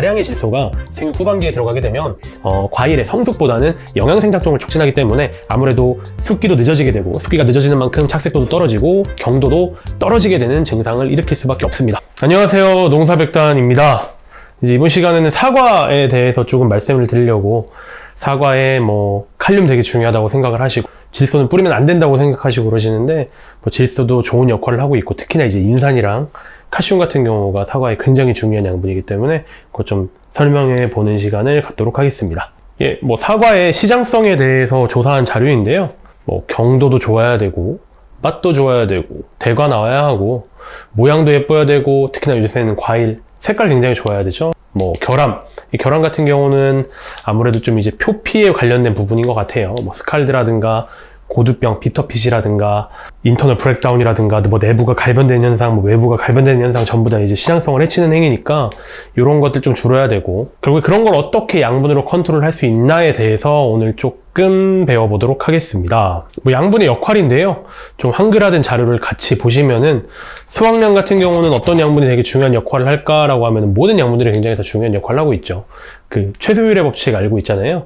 다량의 질소가 생육 후반기에 들어가게 되면 과일의 성숙보다는 영양생 작동을 촉진하기 때문에 아무래도 숙기도 늦어지게 되고, 숙기가 늦어지는 만큼 착색도도 떨어지고 경도도 떨어지게 되는 증상을 일으킬 수밖에 없습니다. 안녕하세요, 농사백단입니다. 이제 이번 시간에는 사과에 대해서 조금 말씀을 드리려고, 사과에 칼륨 되게 중요하다고 생각을 하시고, 질소는 뿌리면 안 된다고 생각하시고 그러시는데, 질소도 좋은 역할을 하고 있고, 특히나 이제 인산이랑 칼슘 같은 경우가 사과에 굉장히 중요한 양분이기 때문에 그것 좀 설명해 보는 시간을 갖도록 하겠습니다. 예, 사과의 시장성에 대해서 조사한 자료인데요. 경도도 좋아야 되고, 맛도 좋아야 되고, 대가 나와야 하고, 모양도 예뻐야 되고, 특히나 요새는 과일 색깔 굉장히 좋아야 되죠. 결함. 이 결함 같은 경우는 아무래도 좀 이제 표피에 관련된 부분인 것 같아요. 스칼드라든가, 고두병, 비터핏이라든가, 인터널 브렉다운이라든가, 내부가 갈변되는 현상, 외부가 갈변되는 현상 전부 다 이제 시장성을 해치는 행위니까 이런 것들 좀 줄여야 되고, 결국에 그런 걸 어떻게 양분으로 컨트롤 할 수 있나에 대해서 오늘 조금 배워보도록 하겠습니다. 양분의 역할인데요. 좀 한글화된 자료를 같이 보시면은 수확량 같은 경우는 어떤 양분이 되게 중요한 역할을 할까라고 하면 모든 양분들이 굉장히 다 중요한 역할을 하고 있죠. 최소율의 법칙 알고 있잖아요.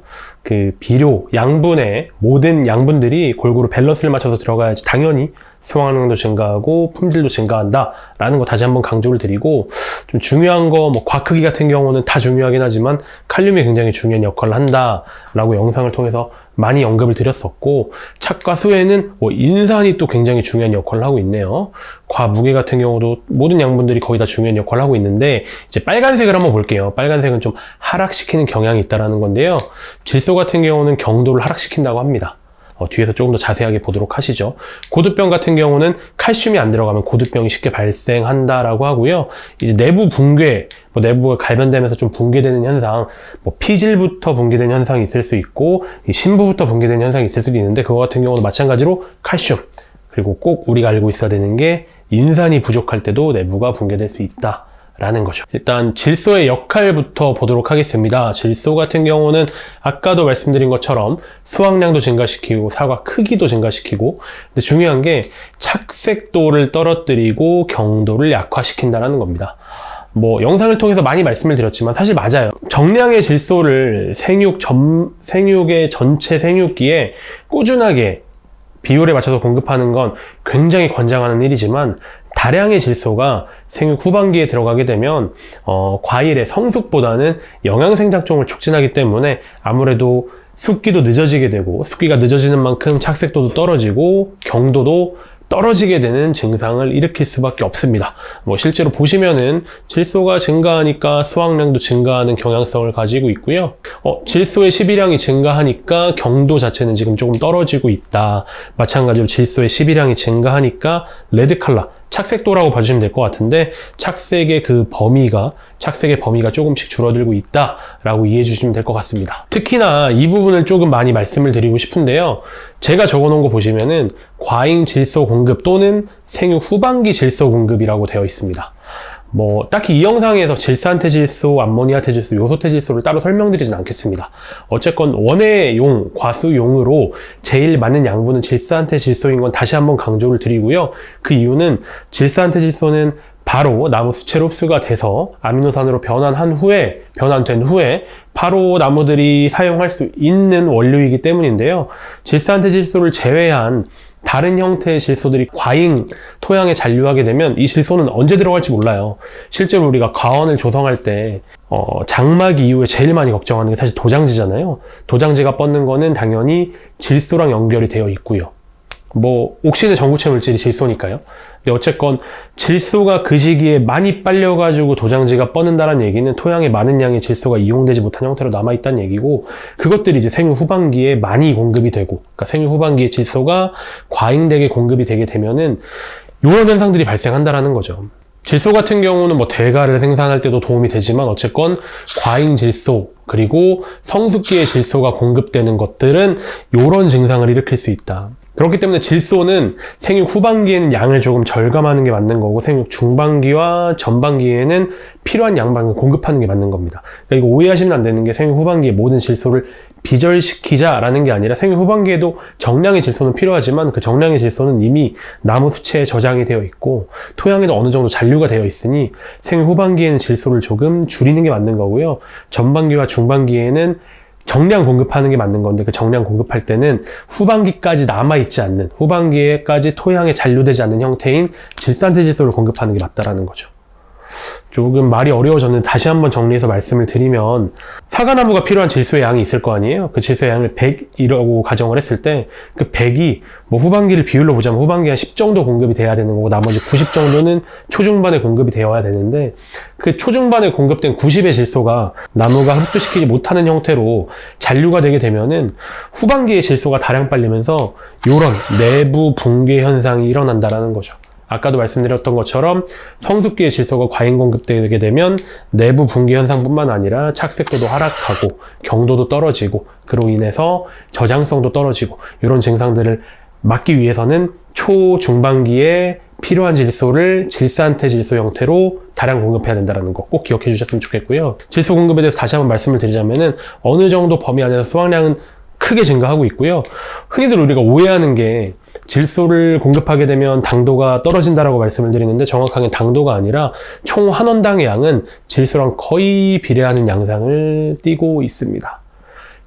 비료, 양분의 모든 양분들이 골고루 밸런스를 맞춰서 들어가야지 당연히 수확량도 증가하고 품질도 증가한다 라는 거 다시 한번 강조를 드리고, 좀 중요한 거 과 크기 같은 경우는 다 중요하긴 하지만 칼륨이 굉장히 중요한 역할을 한다 라고 영상을 통해서 많이 언급을 드렸었고, 착과 수에는 인산이 또 굉장히 중요한 역할을 하고 있네요. 과 무게 같은 경우도 모든 양분들이 거의 다 중요한 역할을 하고 있는데, 이제 빨간색을 한번 볼게요. 빨간색은 좀 하락시키는 경향이 있다라는 건데요. 질소 같은 경우는 경도를 하락시킨다고 합니다. 뒤에서 조금 더 자세하게 보도록 하시죠. 고두병 같은 경우는 칼슘이 안 들어가면 고두병이 쉽게 발생한다라고 하고요. 이제 내부 붕괴, 내부가 갈변되면서 좀 붕괴되는 현상, 피질부터 붕괴되는 현상이 있을 수 있고, 신부부터 붕괴되는 현상이 있을 수도 있는데, 그거 같은 경우도 마찬가지로 칼슘, 그리고 꼭 우리가 알고 있어야 되는 게 인산이 부족할 때도 내부가 붕괴될 수 있다 라는 거죠. 일단 질소의 역할부터 보도록 하겠습니다. 질소 같은 경우는 아까도 말씀드린 것처럼 수확량도 증가시키고 사과 크기도 증가시키고, 근데 중요한 게 착색도를 떨어뜨리고 경도를 약화시킨다는 겁니다. 영상을 통해서 많이 말씀을 드렸지만 사실 맞아요. 정량의 질소를 생육의 전체 생육기에 꾸준하게 비율에 맞춰서 공급하는 건 굉장히 권장하는 일이지만, 다량의 질소가 생육 후반기에 들어가게 되면 과일의 성숙보다는 영양생 작동을 촉진하기 때문에 아무래도 숙기도 늦어지게 되고, 숙기가 늦어지는 만큼 착색도도 떨어지고 경도도 떨어지게 되는 증상을 일으킬 수밖에 없습니다. 실제로 보시면은 질소가 증가하니까 수확량도 증가하는 경향성을 가지고 있고요. 질소의 시비량이 증가하니까 경도 자체는 지금 조금 떨어지고 있다. 마찬가지로 질소의 시비량이 증가하니까 레드 컬러, 착색도라고 봐주시면 될 것 같은데, 착색의 범위가 조금씩 줄어들고 있다라고 이해해 주시면 될 것 같습니다. 특히나 이 부분을 조금 많이 말씀을 드리고 싶은데요. 제가 적어놓은 거 보시면은 과잉 질소 공급 또는 생육 후반기 질소 공급이라고 되어 있습니다. 딱히 이 영상에서 질산태질소, 암모니아태질소, 요소태질소를 따로 설명드리진 않겠습니다. 어쨌건 원해용, 과수용으로 제일 맞는 양분은 질산태질소인 건 다시 한번 강조를 드리고요. 그 이유는 질산태질소는 바로 나무 수채로 흡수가 돼서 아미노산으로 변환된 후에 바로 나무들이 사용할 수 있는 원료이기 때문인데요. 질산태질소를 제외한 다른 형태의 질소들이 과잉 토양에 잔류하게 되면 이 질소는 언제 들어갈지 몰라요. 실제로 우리가 과원을 조성할 때 장마기 이후에 제일 많이 걱정하는 게 사실 도장지잖아요. 도장지가 뻗는 거는 당연히 질소랑 연결이 되어 있고요. 옥신의 전구체 물질이 질소니까요. 근데 어쨌건 질소가 그 시기에 많이 빨려가지고 도장지가 뻗는다는 얘기는 토양에 많은 양의 질소가 이용되지 못한 형태로 남아있다는 얘기고, 그것들이 이제 생육 후반기에 많이 공급이 되고, 그러니까 생육 후반기에 질소가 과잉되게 공급이 되게 되면은 이런 현상들이 발생한다라는 거죠. 질소 같은 경우는 대가를 생산할 때도 도움이 되지만, 어쨌건 과잉 질소 그리고 성숙기의 질소가 공급되는 것들은 이런 증상을 일으킬 수 있다. 그렇기 때문에 질소는 생육 후반기에는 양을 조금 절감하는 게 맞는 거고 생육 중반기와 전반기에는 필요한 양만큼 공급하는 게 맞는 겁니다. 그러니까 이거 오해하시면 안 되는 게 생육 후반기에 모든 질소를 비절시키자라는 게 아니라 생육 후반기에도 정량의 질소는 필요하지만 그 정량의 질소는 이미 나무 수채에 저장이 되어 있고 토양에도 어느 정도 잔류가 되어 있으니 생육 후반기에는 질소를 조금 줄이는 게 맞는 거고요. 전반기와 중반기에는 정량 공급하는 게 맞는 건데 그 정량 공급할 때는 후반기까지 남아있지 않는 후반기에까지 토양에 잔류되지 않는 형태인 질산체질소를 공급하는 게 맞다라는 거죠. 조금 말이 어려워졌는데 다시 한번 정리해서 말씀을 드리면 사과나무가 필요한 질소의 양이 있을 거 아니에요. 그 질소의 양을 100이라고 가정을 했을 때 그 100이 뭐 후반기를 비율로 보자면 후반기 한 10 정도 공급이 돼야 되는 거고 나머지 90 정도는 초중반에 공급이 되어야 되는데 그 초중반에 공급된 90의 질소가 나무가 흡수시키지 못하는 형태로 잔류가 되게 되면은 후반기에 질소가 다량 빨리면서 이런 내부 붕괴 현상이 일어난다라는 거죠. 아까도 말씀드렸던 것처럼 성숙기의 질소가 과잉 공급되게 되면 내부 붕괴 현상뿐만 아니라 착색도도 하락하고 경도도 떨어지고 그로 인해서 저장성도 떨어지고 이런 증상들을 막기 위해서는 초중반기에 필요한 질소를 질산태 질소 형태로 다량 공급해야 된다는 거 꼭 기억해 주셨으면 좋겠고요. 질소 공급에 대해서 다시 한번 말씀을 드리자면은 어느 정도 범위 안에서 수확량은 크게 증가하고 있고요. 흔히들 우리가 오해하는 게 질소를 공급하게 되면 당도가 떨어진다라고 말씀을 드리는데 정확하게 당도가 아니라 총 한 원당의 양은 질소랑 거의 비례하는 양상을 띠고 있습니다.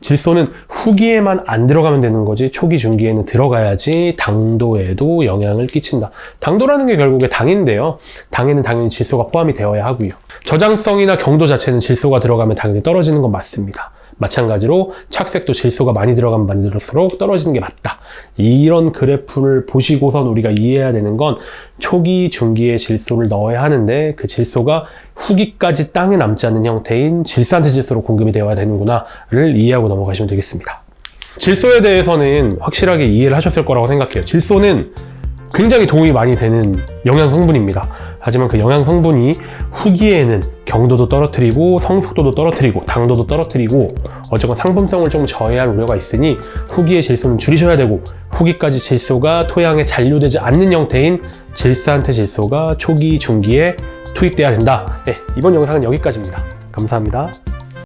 질소는 후기에만 안 들어가면 되는 거지 초기 중기에는 들어가야지 당도에도 영향을 끼친다. 당도라는 게 결국에 당인데요. 당에는 당연히 질소가 포함이 되어야 하고요. 저장성이나 경도 자체는 질소가 들어가면 당연히 떨어지는 건 맞습니다. 마찬가지로 착색도 질소가 많이 들어가면 많이 들을수록 떨어지는 게 맞다. 이런 그래프를 보시고선 우리가 이해해야 되는 건 초기, 중기에 질소를 넣어야 하는데 그 질소가 후기까지 땅에 남지 않는 형태인 질산체 질소로 공급이 되어야 되는구나를 이해하고 넘어가시면 되겠습니다. 질소에 대해서는 확실하게 이해를 하셨을 거라고 생각해요. 질소는 굉장히 도움이 많이 되는 영양 성분입니다. 하지만 그 영양 성분이 후기에는 경도도 떨어뜨리고 성숙도도 떨어뜨리고 당도도 떨어뜨리고 어쨌건 상품성을 좀 저해할 우려가 있으니 후기의 질소는 줄이셔야 되고 후기까지 질소가 토양에 잔류되지 않는 형태인 질산태 질소가 초기, 중기에 투입돼야 된다. 네, 이번 영상은 여기까지입니다. 감사합니다.